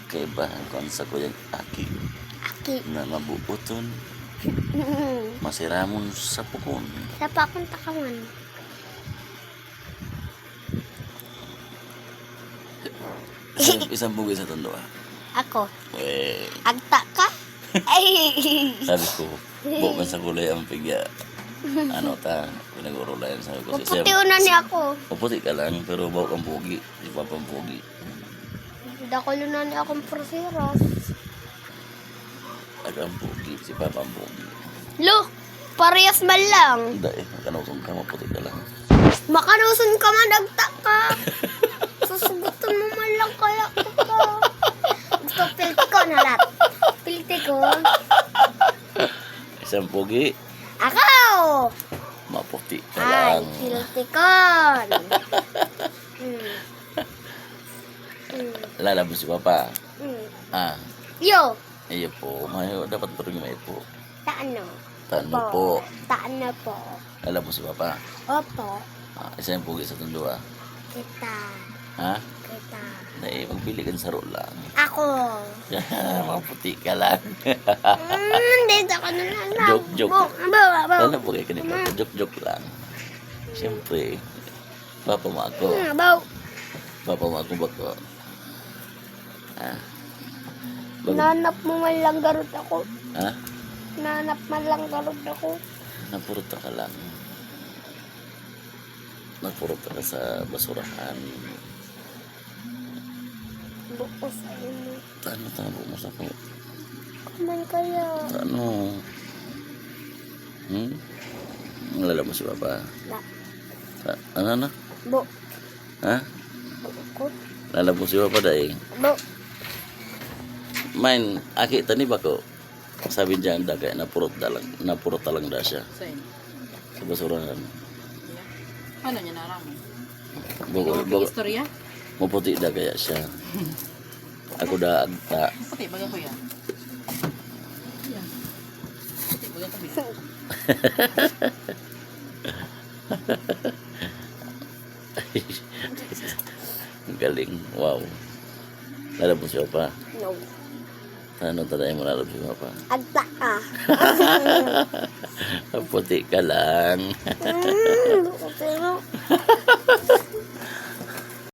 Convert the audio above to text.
Kay ba ang sa kuyang aki Aki. na mabuuton masiramon sa pukon. Sa pa akong takawan. Isang bugi sa tondo Ako. Eh, Agta ka? Ay. sabi ko, bukan sa kulay ang pigya. Ano ta, pinag-urulayan sabi ko. Maputi una ni ako. Maputi ka lang, pero bawa kang pugi. Di pa pang pugi. Dakulo na ni akong proseros. Agang pugi, si Papang pugi. Lo, parehas man lang. Hindi eh, kanusong ka, maputi ka lang. Makanusun ka man, agta ka. Susugutan mo man lang kaya ko ka. Gusto pilti ko na lahat. Pilti ko. Isang pugi, Ako! maputi ka Ay, lang. pilti ko. Lalabas si Papa. Ah, Yo, iyo po. Mayo, dapat turing may po. taano? Tano po. Taano po? Lalabas si Papa. Opo. Ah, isa yung pugi sa tondo Kita. Ha? Kita. Dahil magpili ka sa lang. Ako. Maputi ka lang. Dito ako na lang. Joke. Bawa. Alam po kayo kanina, joke lang. Siyempre, papa mo ako. Bawa. Papa mo ako bako. Ah. Nanap mo man lang garot ako. Ha? Nanap man lang garot ako. Napurot ka lang. Napurot ka sa basurahan. Bukos sa inyo. Tano mo sa ko. Man kaya. Ano? Nalala mo si Papa? Na. Ano na? Bu. Ha? Bukot. Nalala mo si Papa dahil? Bu. Main, aki tani ba ko? Sabi dyan da kaya napurot talang da siya. Saan? Sa basurahan. Paano niya naraman? Bago, Istorya? maputi da kaya siya. Ako da agta. Puti, baga ko yan. Yan. Puti, baga tabi. Ang galing. Wow. Lalabos si Papa. No. Ano tanayin mo lalabos si Papa? Agta ka. Puti ka lang. Pero